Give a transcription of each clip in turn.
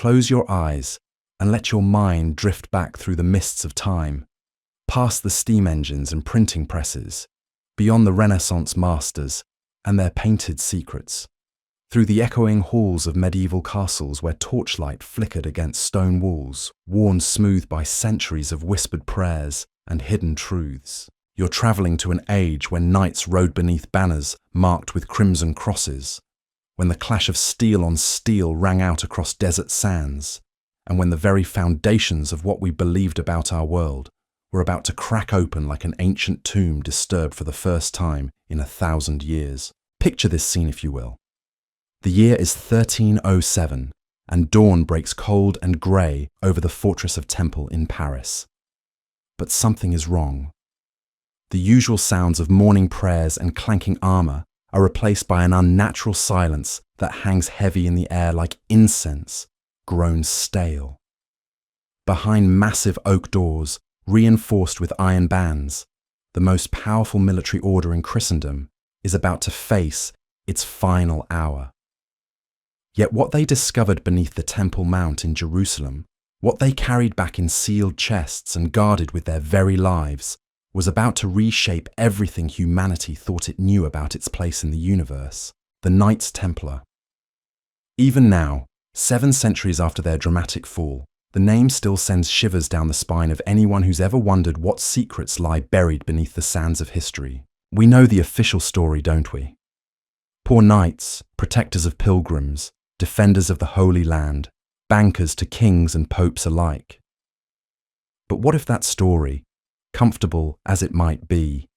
close your eyes and let your mind drift back through the mists of time, past the steam engines and printing presses, beyond the Renaissance masters and their painted secrets, through the echoing halls of medieval castles where torchlight flickered against stone walls, worn smooth by centuries of whispered prayers and hidden truths. You're travelling to an age when knights rode beneath banners marked with crimson crosses, when the clash of steel on steel rang out across desert sands, and when the very foundations of what we believed about our world were about to crack open like an ancient tomb disturbed for the first time in 1,000 years. Picture this scene, if you will. The year is 1307, and dawn breaks cold and grey over the fortress of Temple in Paris. But something is wrong. The usual sounds of morning prayers and clanking armour are replaced by an unnatural silence that hangs heavy in the air like incense, grown stale. Behind massive oak doors, reinforced with iron bands, the most powerful military order in Christendom is about to face its final hour. Yet what they discovered beneath the Temple Mount in Jerusalem, what they carried back in sealed chests and guarded with their very lives, was about to reshape everything humanity thought it knew about its place in the universe. The Knights Templar. Even now, 7 centuries after their dramatic fall, the name still sends shivers down the spine of anyone who's ever wondered what secrets lie buried beneath the sands of history. We know the official story, don't we? Poor knights, protectors of pilgrims, defenders of the Holy Land, bankers to kings and popes alike. But what if that story, comfortable as it might be,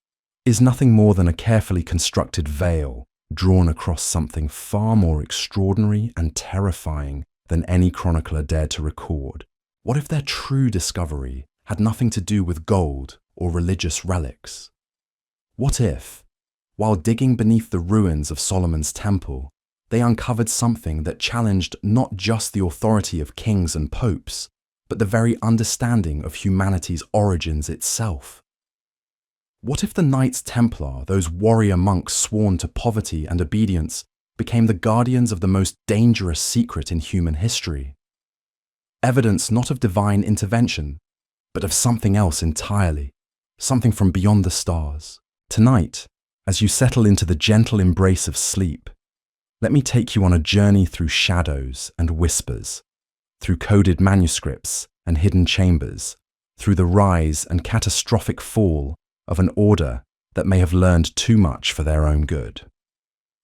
is nothing more than a carefully constructed veil drawn across something far more extraordinary and terrifying than any chronicler dared to record? What if their true discovery had nothing to do with gold or religious relics? What if, while digging beneath the ruins of Solomon's temple, they uncovered something that challenged not just the authority of kings and popes, but the very understanding of humanity's origins itself? What if the Knights Templar, those warrior monks sworn to poverty and obedience, became the guardians of the most dangerous secret in human history? Evidence not of divine intervention, but of something else entirely, something from beyond the stars. Tonight, as you settle into the gentle embrace of sleep, let me take you on a journey through shadows and whispers, through coded manuscripts and hidden chambers, through the rise and catastrophic fall of an order that may have learned too much for their own good.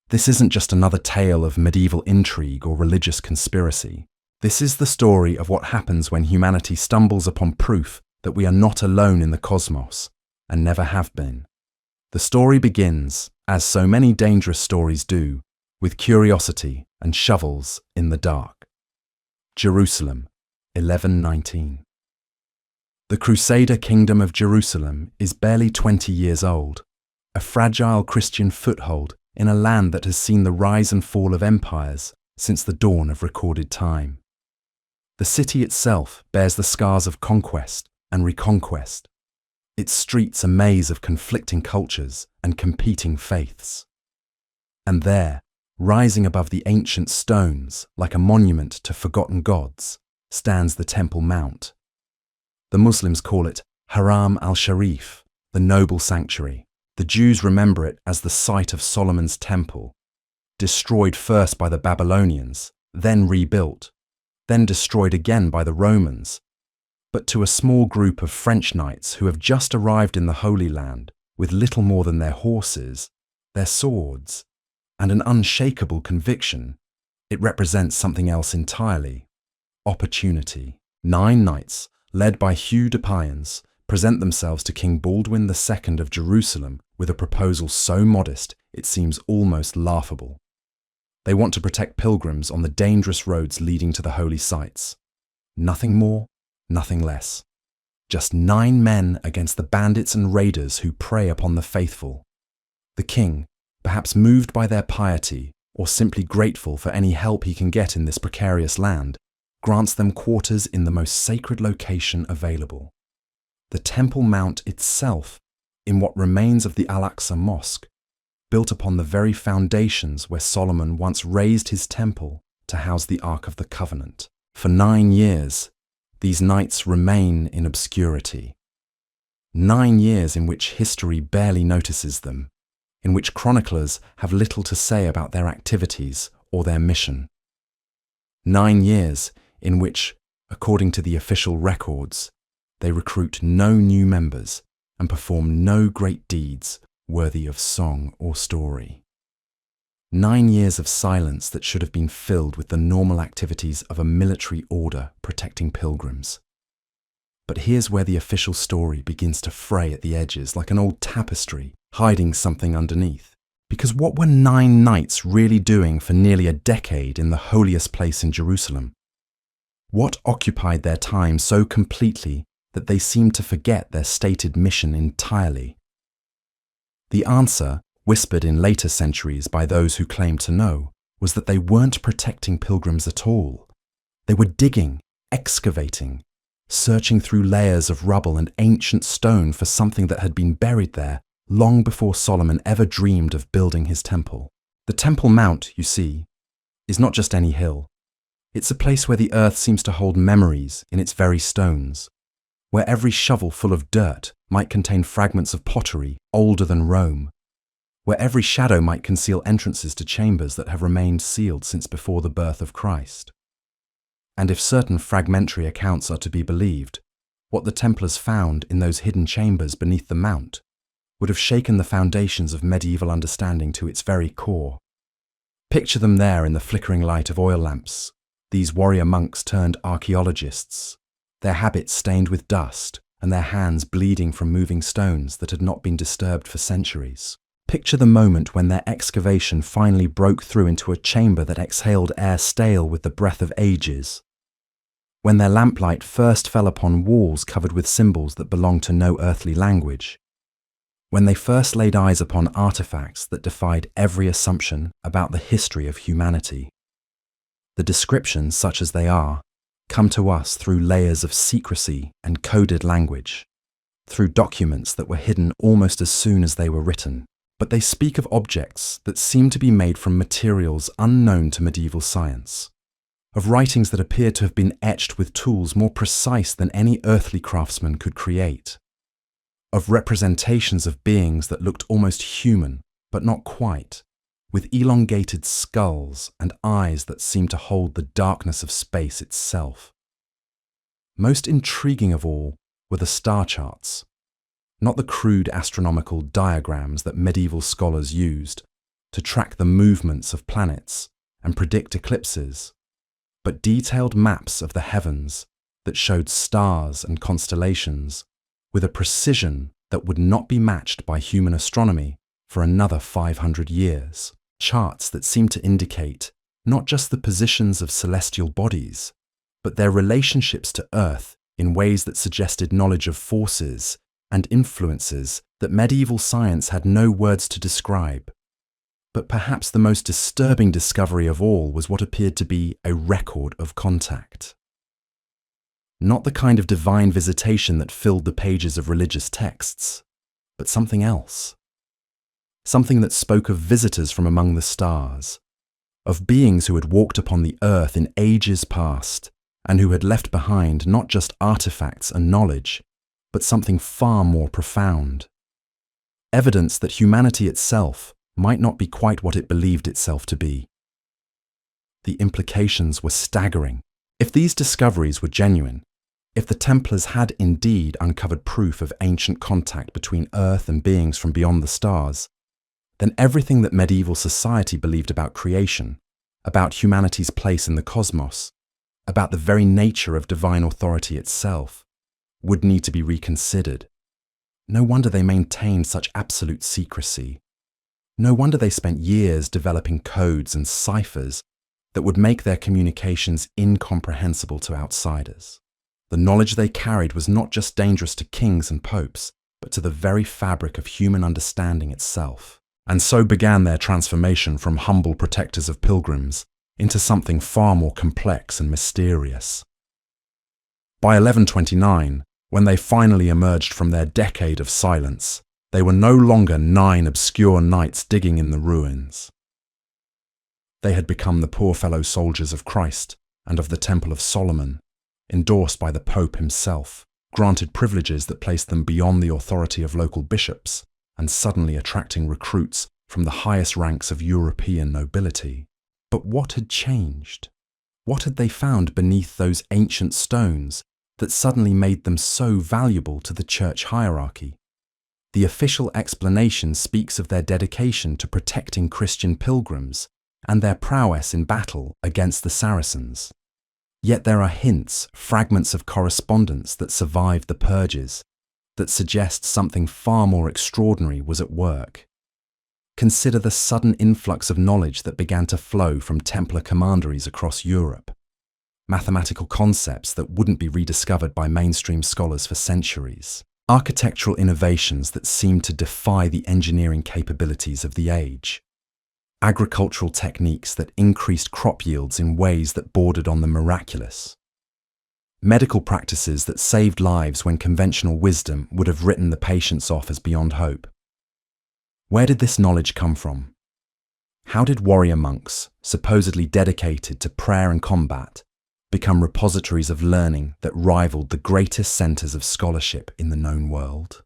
This isn't just another tale of medieval intrigue or religious conspiracy. This is the story of what happens when humanity stumbles upon proof that we are not alone in the cosmos, and never have been. The story begins, as so many dangerous stories do, with curiosity and shovels in the dark. Jerusalem, 1119. The Crusader Kingdom of Jerusalem is barely 20 years old, a fragile Christian foothold in a land that has seen the rise and fall of empires since the dawn of recorded time. The city itself bears the scars of conquest and reconquest, its streets a maze of conflicting cultures and competing faiths. And there, rising above the ancient stones like a monument to forgotten gods, stands the Temple Mount. The Muslims call it Haram al-Sharif, the noble sanctuary. The Jews remember it as the site of Solomon's temple, destroyed first by the Babylonians, then rebuilt, then destroyed again by the Romans. But to a small group of French knights who have just arrived in the Holy Land with little more than their horses, their swords, and an unshakable conviction, it represents something else entirely: opportunity. 9 knights, led by Hugh de Payens, present themselves to King Baldwin II of Jerusalem with a proposal so modest it seems almost laughable. They want to protect pilgrims on the dangerous roads leading to the holy sites. Nothing more, nothing less. Just 9 men against the bandits and raiders who prey upon the faithful. The king, perhaps moved by their piety or simply grateful for any help he can get in this precarious land, grants them quarters in the most sacred location available. The Temple Mount itself, in what remains of the Al-Aqsa Mosque, built upon the very foundations where Solomon once raised his temple to house the Ark of the Covenant. For 9 years, these knights remain in obscurity. 9 years in which history barely notices them, in which chroniclers have little to say about their activities or their mission. 9 years in which, according to the official records, they recruit no new members and perform no great deeds worthy of song or story. 9 years of silence that should have been filled with the normal activities of a military order protecting pilgrims. But here's where the official story begins to fray at the edges like an old tapestry, hiding something underneath. Because what were 9 knights really doing for nearly a decade in the holiest place in Jerusalem? What occupied their time so completely that they seemed to forget their stated mission entirely? The answer, whispered in later centuries by those who claimed to know, was that they weren't protecting pilgrims at all. They were digging, excavating, searching through layers of rubble and ancient stone for something that had been buried there long before Solomon ever dreamed of building his temple. The Temple Mount, you see, is not just any hill. It's a place where the earth seems to hold memories in its very stones, where every shovel full of dirt might contain fragments of pottery older than Rome, where every shadow might conceal entrances to chambers that have remained sealed since before the birth of Christ. And if certain fragmentary accounts are to be believed, what the Templars found in those hidden chambers beneath the mount would have shaken the foundations of medieval understanding to its very core. Picture them there in the flickering light of oil lamps, these warrior monks turned archaeologists, their habits stained with dust and their hands bleeding from moving stones that had not been disturbed for centuries. Picture the moment when their excavation finally broke through into a chamber that exhaled air stale with the breath of ages. When their lamplight first fell upon walls covered with symbols that belonged to no earthly language. When they first laid eyes upon artifacts that defied every assumption about the history of humanity. The descriptions, such as they are, come to us through layers of secrecy and coded language, through documents that were hidden almost as soon as they were written. But they speak of objects that seem to be made from materials unknown to medieval science, of writings that appear to have been etched with tools more precise than any earthly craftsman could create, of representations of beings that looked almost human, but not quite, with elongated skulls and eyes that seemed to hold the darkness of space itself. Most intriguing of all were the star charts. Not the crude astronomical diagrams that medieval scholars used to track the movements of planets and predict eclipses, but detailed maps of the heavens that showed stars and constellations with a precision that would not be matched by human astronomy for another 500 years. Charts that seemed to indicate not just the positions of celestial bodies, but their relationships to Earth in ways that suggested knowledge of forces and influences that medieval science had no words to describe. But perhaps the most disturbing discovery of all was what appeared to be a record of contact. Not the kind of divine visitation that filled the pages of religious texts, but something else. Something that spoke of visitors from among the stars, of beings who had walked upon the earth in ages past, and who had left behind not just artifacts and knowledge, but something far more profound. Evidence that humanity itself might not be quite what it believed itself to be. The implications were staggering. If these discoveries were genuine, if the Templars had indeed uncovered proof of ancient contact between Earth and beings from beyond the stars, then everything that medieval society believed about creation, about humanity's place in the cosmos, about the very nature of divine authority itself, would need to be reconsidered. No wonder they maintained such absolute secrecy. No wonder they spent years developing codes and ciphers that would make their communications incomprehensible to outsiders. The knowledge they carried was not just dangerous to kings and popes, but to the very fabric of human understanding itself. And so began their transformation from humble protectors of pilgrims into something far more complex and mysterious. By 1129, when they finally emerged from their decade of silence, they were no longer 9 obscure knights digging in the ruins. They had become the poor fellow soldiers of Christ, and of the Temple of Solomon, endorsed by the Pope himself, granted privileges that placed them beyond the authority of local bishops, and suddenly attracting recruits from the highest ranks of European nobility. But what had changed? What had they found beneath those ancient stones that suddenly made them so valuable to the church hierarchy? The official explanation speaks of their dedication to protecting Christian pilgrims and their prowess in battle against the Saracens. Yet there are hints, fragments of correspondence that survived the purges, that suggest something far more extraordinary was at work. Consider the sudden influx of knowledge that began to flow from Templar commanderies across Europe. Mathematical concepts that wouldn't be rediscovered by mainstream scholars for centuries. Architectural innovations that seemed to defy the engineering capabilities of the age. Agricultural techniques that increased crop yields in ways that bordered on the miraculous. Medical practices that saved lives when conventional wisdom would have written the patients off as beyond hope. Where did this knowledge come from? How did warrior monks, supposedly dedicated to prayer and combat, become repositories of learning that rivaled the greatest centers of scholarship in the known world?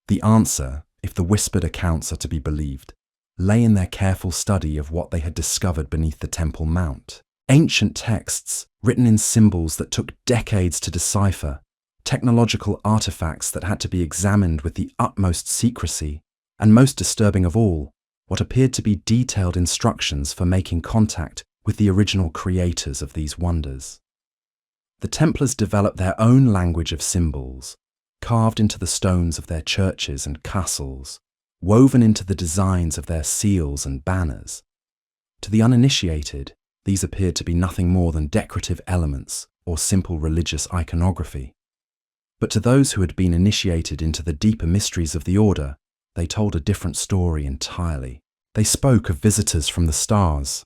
The answer, if the whispered accounts are to be believed, lay in their careful study of what they had discovered beneath the Temple Mount. Ancient texts, written in symbols that took decades to decipher, technological artifacts that had to be examined with the utmost secrecy, and most disturbing of all, what appeared to be detailed instructions for making contact with the original creators of these wonders. The Templars developed their own language of symbols, carved into the stones of their churches and castles, woven into the designs of their seals and banners. To the uninitiated, these appeared to be nothing more than decorative elements or simple religious iconography. But to those who had been initiated into the deeper mysteries of the order, they told a different story entirely. They spoke of visitors from the stars,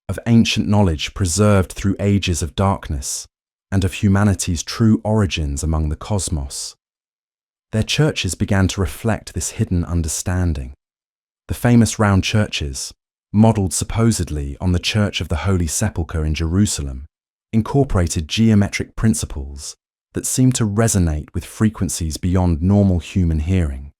of ancient knowledge preserved through ages of darkness, and of humanity's true origins among the cosmos. Their churches began to reflect this hidden understanding. The famous round churches, modelled supposedly on the Church of the Holy Sepulchre in Jerusalem, incorporated geometric principles that seemed to resonate with frequencies beyond normal human hearing.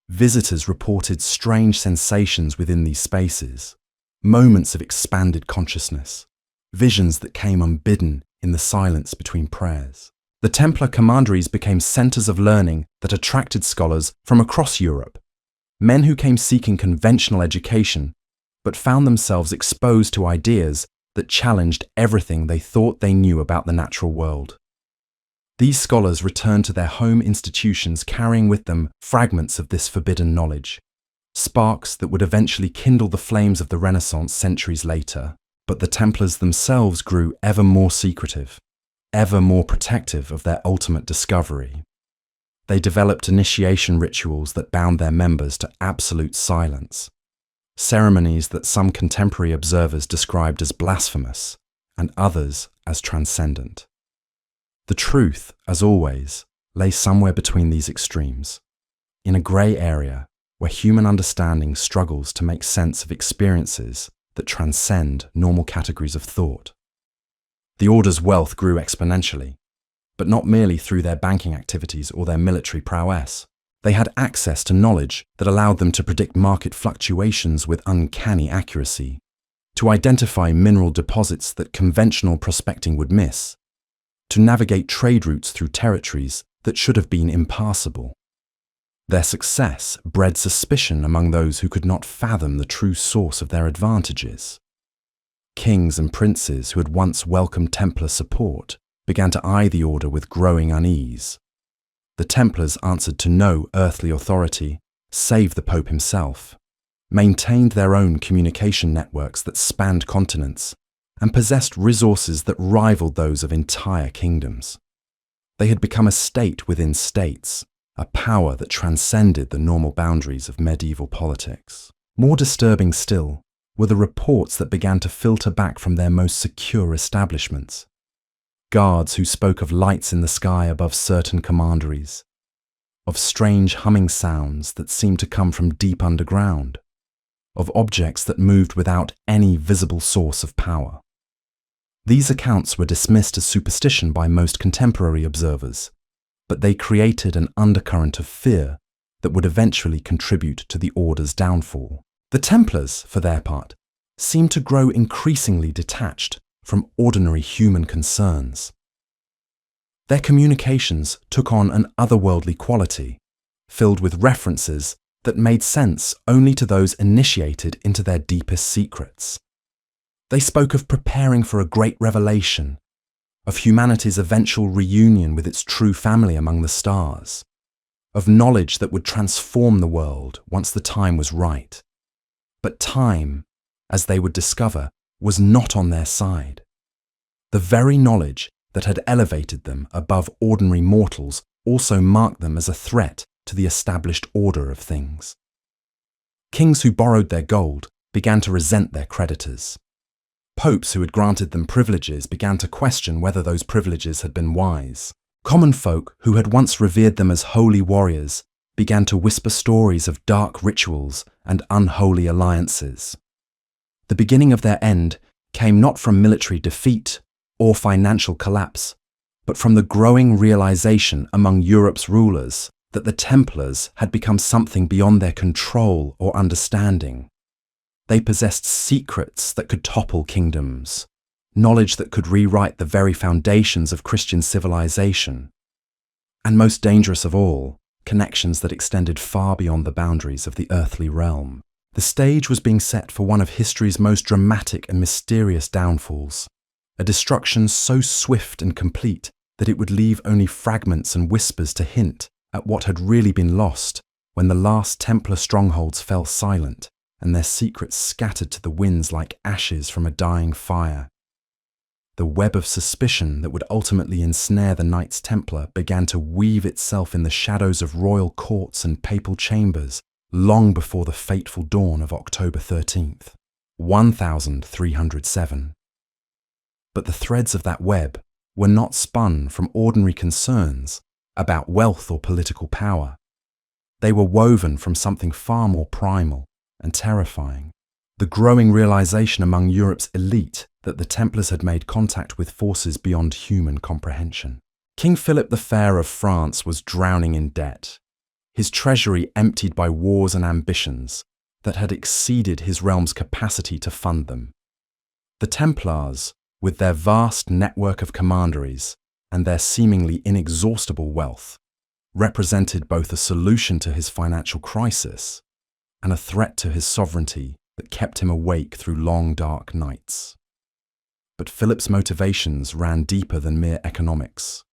Visitors reported strange sensations within these spaces, moments of expanded consciousness, visions that came unbidden in the silence between prayers. The Templar commanderies became centres of learning that attracted scholars from across Europe, men who came seeking conventional education, but found themselves exposed to ideas that challenged everything they thought they knew about the natural world. These scholars returned to their home institutions carrying with them fragments of this forbidden knowledge, sparks that would eventually kindle the flames of the Renaissance centuries later. But the Templars themselves grew ever more secretive, ever more protective of their ultimate discovery. They developed initiation rituals that bound their members to absolute silence, ceremonies that some contemporary observers described as blasphemous and others as transcendent. The truth, as always, lay somewhere between these extremes, in a grey area where human understanding struggles to make sense of experiences that transcend normal categories of thought. The Order's wealth grew exponentially, but not merely through their banking activities or their military prowess. They had access to knowledge that allowed them to predict market fluctuations with uncanny accuracy, to identify mineral deposits that conventional prospecting would miss, to navigate trade routes through territories that should have been impassable. Their success bred suspicion among those who could not fathom the true source of their advantages. Kings and princes who had once welcomed Templar support began to eye the Order with growing unease. The Templars answered to no earthly authority save the Pope himself, maintained their own communication networks that spanned continents, and possessed resources that rivaled those of entire kingdoms. They had become a state within states, a power that transcended the normal boundaries of medieval politics. More disturbing still were the reports that began to filter back from their most secure establishments. Guards who spoke of lights in the sky above certain commanderies, of strange humming sounds that seemed to come from deep underground, of objects that moved without any visible source of power. These accounts were dismissed as superstition by most contemporary observers, but they created an undercurrent of fear that would eventually contribute to the order's downfall. The Templars, for their part, seemed to grow increasingly detached from ordinary human concerns. Their communications took on an otherworldly quality, filled with references that made sense only to those initiated into their deepest secrets. They spoke of preparing for a great revelation, of humanity's eventual reunion with its true family among the stars, of knowledge that would transform the world once the time was right. But time, as they would discover, was not on their side. The very knowledge that had elevated them above ordinary mortals also marked them as a threat to the established order of things. Kings who borrowed their gold began to resent their creditors. Popes who had granted them privileges began to question whether those privileges had been wise. Common folk who had once revered them as holy warriors began to whisper stories of dark rituals and unholy alliances. The beginning of their end came not from military defeat or financial collapse, but from the growing realization among Europe's rulers that the Templars had become something beyond their control or understanding. They possessed secrets that could topple kingdoms, knowledge that could rewrite the very foundations of Christian civilization, and most dangerous of all, connections that extended far beyond the boundaries of the earthly realm. The stage was being set for one of history's most dramatic and mysterious downfalls, a destruction so swift and complete that it would leave only fragments and whispers to hint at what had really been lost when the last Templar strongholds fell silent and their secrets scattered to the winds like ashes from a dying fire. The web of suspicion that would ultimately ensnare the Knights Templar began to weave itself in the shadows of royal courts and papal chambers long before the fateful dawn of October 13th, 1307. But the threads of that web were not spun from ordinary concerns about wealth or political power. They were woven from something far more primal and terrifying, the growing realization among Europe's elite that the Templars had made contact with forces beyond human comprehension. King Philip the Fair of France was drowning in debt, his treasury emptied by wars and ambitions that had exceeded his realm's capacity to fund them. The Templars, with their vast network of commanderies and their seemingly inexhaustible wealth, represented both a solution to his financial crisis and a threat to his sovereignty that kept him awake through long, dark nights. But Philip's motivations ran deeper than mere economics.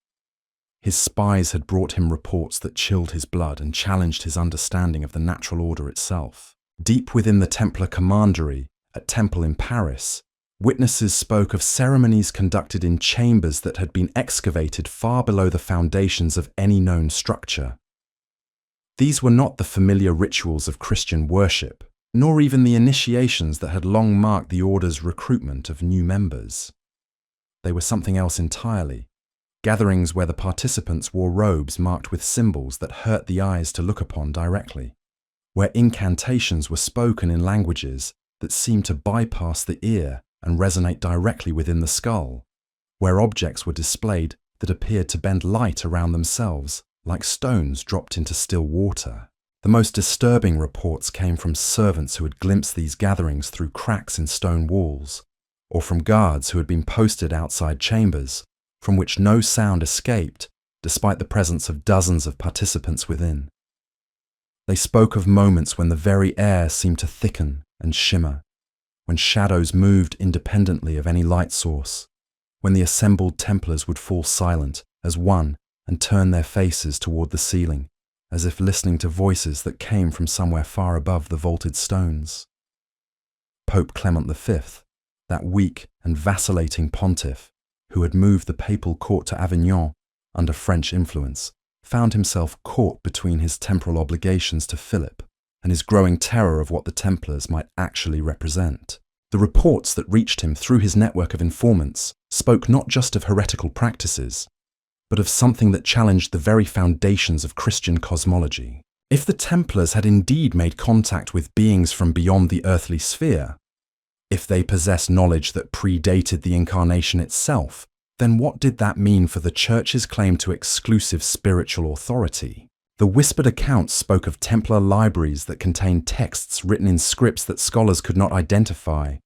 His spies had brought him reports that chilled his blood and challenged his understanding of the natural order itself. Deep within the Templar commandery at Temple in Paris, witnesses spoke of ceremonies conducted in chambers that had been excavated far below the foundations of any known structure. These were not the familiar rituals of Christian worship, nor even the initiations that had long marked the order's recruitment of new members. They were something else entirely, gatherings where the participants wore robes marked with symbols that hurt the eyes to look upon directly, where incantations were spoken in languages that seemed to bypass the ear and resonate directly within the skull, where objects were displayed that appeared to bend light around themselves, like stones dropped into still water. The most disturbing reports came from servants who had glimpsed these gatherings through cracks in stone walls, or from guards who had been posted outside chambers, from which no sound escaped despite the presence of dozens of participants within. They spoke of moments when the very air seemed to thicken and shimmer, when shadows moved independently of any light source, when the assembled Templars would fall silent as one and turn their faces toward the ceiling, as if listening to voices that came from somewhere far above the vaulted stones. Pope Clement V, that weak and vacillating pontiff who had moved the papal court to Avignon under French influence, found himself caught between his temporal obligations to Philip and his growing terror of what the Templars might actually represent. The reports that reached him through his network of informants spoke not just of heretical practices, but of something that challenged the very foundations of Christian cosmology. If the Templars had indeed made contact with beings from beyond the earthly sphere, If they possessed knowledge that predated the incarnation itself, then what did that mean for the Church's claim to exclusive spiritual authority? The whispered accounts spoke of Templar libraries that contained texts written in scripts that scholars could not identify,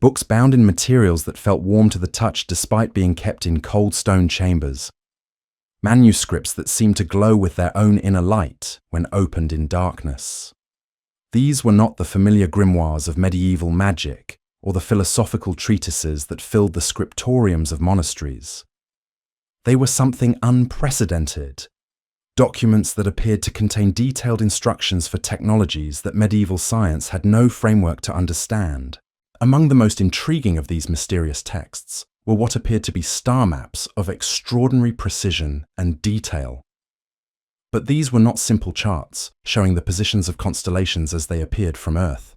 books bound in materials that felt warm to the touch despite being kept in cold stone chambers, manuscripts that seemed to glow with their own inner light when opened in darkness. These were not the familiar grimoires of medieval magic or the philosophical treatises that filled the scriptoriums of monasteries. They were something unprecedented, documents that appeared to contain detailed instructions for technologies that medieval science had no framework to understand. Among the most intriguing of these mysterious texts were what appeared to be star maps of extraordinary precision and detail. But these were not simple charts showing the positions of constellations as they appeared from Earth.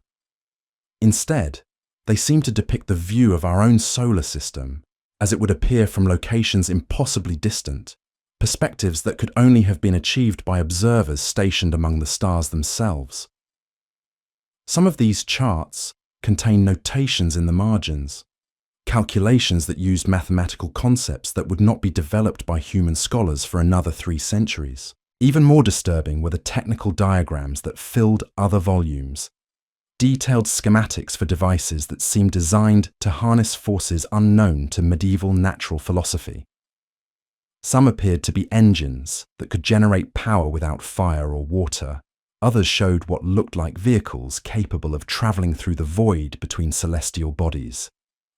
Instead, they seemed to depict the view of our own solar system as it would appear from locations impossibly distant, perspectives that could only have been achieved by observers stationed among the stars themselves. Some of these charts contain notations in the margins, calculations that used mathematical concepts that would not be developed by human scholars for another 3 centuries. Even more disturbing were the technical diagrams that filled other volumes, detailed schematics for devices that seemed designed to harness forces unknown to medieval natural philosophy. Some appeared to be engines that could generate power without fire or water. Others showed what looked like vehicles capable of traveling through the void between celestial bodies.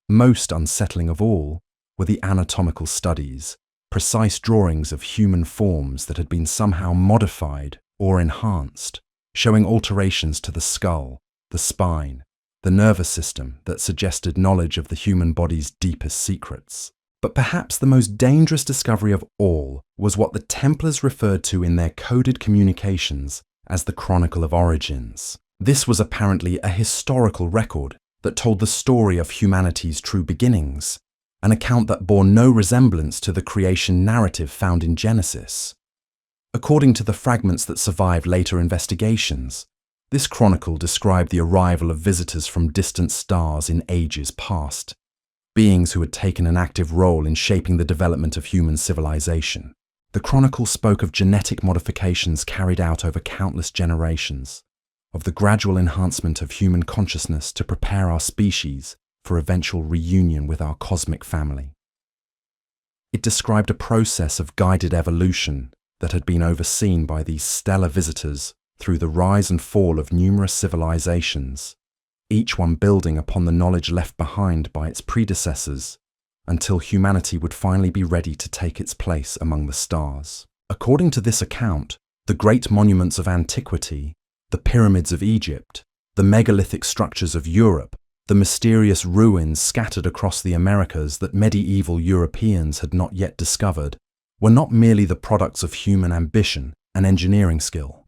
Most unsettling of all were the anatomical studies, precise drawings of human forms that had been somehow modified or enhanced, showing alterations to the skull, the spine, the nervous system that suggested knowledge of the human body's deepest secrets. But perhaps the most dangerous discovery of all was what the Templars referred to in their coded communications as the Chronicle of Origins. This was apparently a historical record that told the story of humanity's true beginnings, an account that bore no resemblance to the creation narrative found in Genesis. According to the fragments that survived later investigations, this chronicle described the arrival of visitors from distant stars in ages past, beings who had taken an active role in shaping the development of human civilization. The chronicle spoke of genetic modifications carried out over countless generations, of the gradual enhancement of human consciousness to prepare our species for eventual reunion with our cosmic family. It described a process of guided evolution that had been overseen by these stellar visitors through the rise and fall of numerous civilizations, each one building upon the knowledge left behind by its predecessors until humanity would finally be ready to take its place among the stars. According to this account, the great monuments of antiquity, the pyramids of Egypt, the megalithic structures of Europe, the mysterious ruins scattered across the Americas that medieval Europeans had not yet discovered, were not merely the products of human ambition and engineering skill.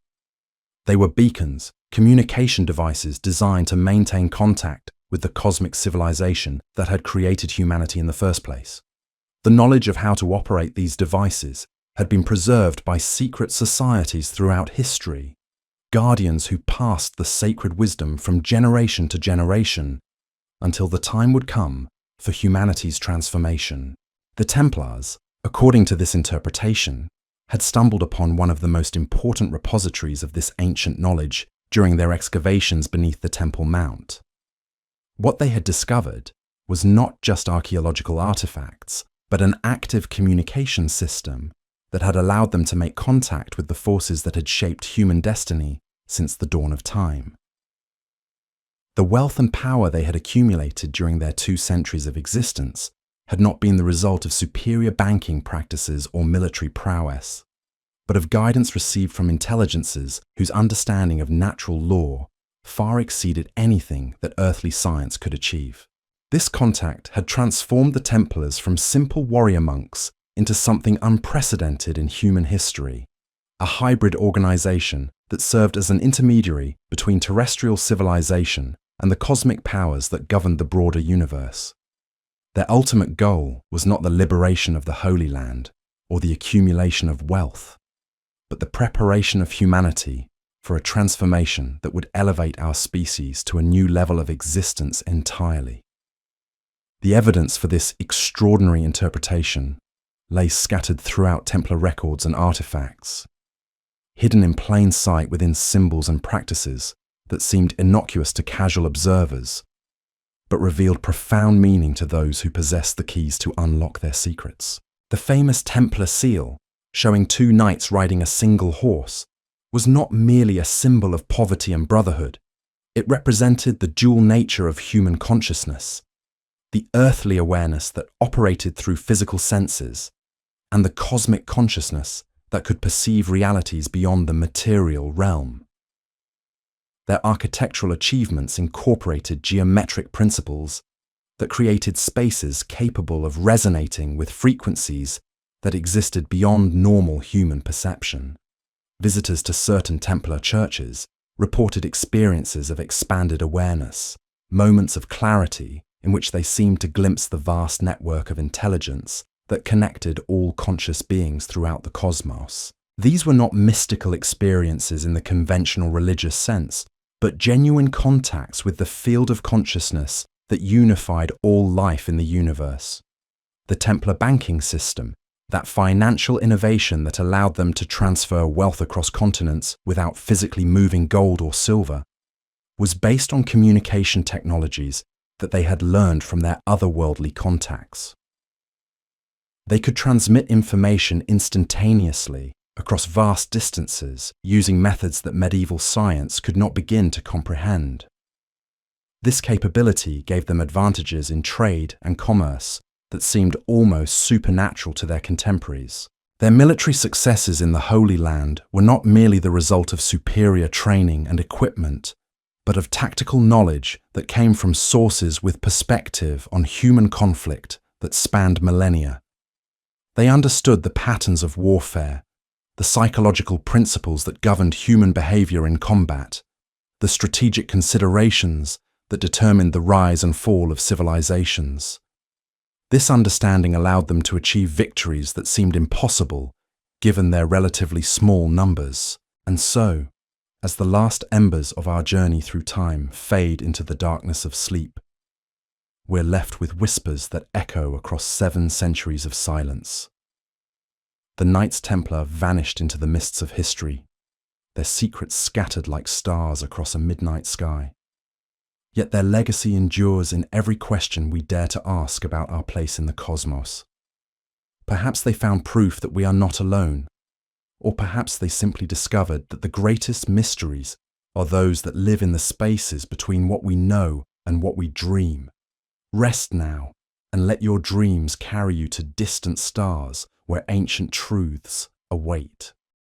They were beacons, communication devices designed to maintain contact with the cosmic civilization that had created humanity in the first place. The knowledge of how to operate these devices had been preserved by secret societies throughout history, guardians who passed the sacred wisdom from generation to generation until the time would come for humanity's transformation. The Templars, according to this interpretation, had stumbled upon one of the most important repositories of this ancient knowledge during their excavations beneath the Temple Mount. What they had discovered was not just archaeological artifacts, but an active communication system that had allowed them to make contact with the forces that had shaped human destiny since the dawn of time. The wealth and power they had accumulated during their 2 centuries of existence had not been the result of superior banking practices or military prowess, but of guidance received from intelligences whose understanding of natural law far exceeded anything that earthly science could achieve. This contact had transformed the Templars from simple warrior monks into something unprecedented in human history, a hybrid organization that served as an intermediary between terrestrial civilization and the cosmic powers that governed the broader universe. Their ultimate goal was not the liberation of the Holy Land or the accumulation of wealth, but the preparation of humanity for a transformation that would elevate our species to a new level of existence entirely. The evidence for this extraordinary interpretation lay scattered throughout Templar records and artifacts, hidden in plain sight within symbols and practices that seemed innocuous to casual observers, but revealed profound meaning to those who possessed the keys to unlock their secrets. The famous Templar seal, showing two knights riding a single horse, was not merely a symbol of poverty and brotherhood. It represented the dual nature of human consciousness, the earthly awareness that operated through physical senses, and the cosmic consciousness that could perceive realities beyond the material realm. Their architectural achievements incorporated geometric principles that created spaces capable of resonating with frequencies that existed beyond normal human perception. Visitors to certain Templar churches reported experiences of expanded awareness, moments of clarity in which they seemed to glimpse the vast network of intelligence that connected all conscious beings throughout the cosmos. These were not mystical experiences in the conventional religious sense, but genuine contacts with the field of consciousness that unified all life in the universe. The Templar banking system, that financial innovation that allowed them to transfer wealth across continents without physically moving gold or silver, was based on communication technologies that they had learned from their otherworldly contacts. They could transmit information instantaneously across vast distances using methods that medieval science could not begin to comprehend. This capability gave them advantages in trade and commerce that seemed almost supernatural to their contemporaries. Their military successes in the Holy Land were not merely the result of superior training and equipment, but of tactical knowledge that came from sources with perspective on human conflict that spanned millennia. They understood the patterns of warfare, the psychological principles that governed human behavior in combat, the strategic considerations that determined the rise and fall of civilizations. This understanding allowed them to achieve victories that seemed impossible given their relatively small numbers. And so, as the last embers of our journey through time fade into the darkness of sleep, we're left with whispers that echo across 7 centuries of silence. The Knights Templar vanished into the mists of history, their secrets scattered like stars across a midnight sky. Yet their legacy endures in every question we dare to ask about our place in the cosmos. Perhaps they found proof that we are not alone, or perhaps they simply discovered that the greatest mysteries are those that live in the spaces between what we know and what we dream. Rest now, and let your dreams carry you to distant stars where ancient truths await.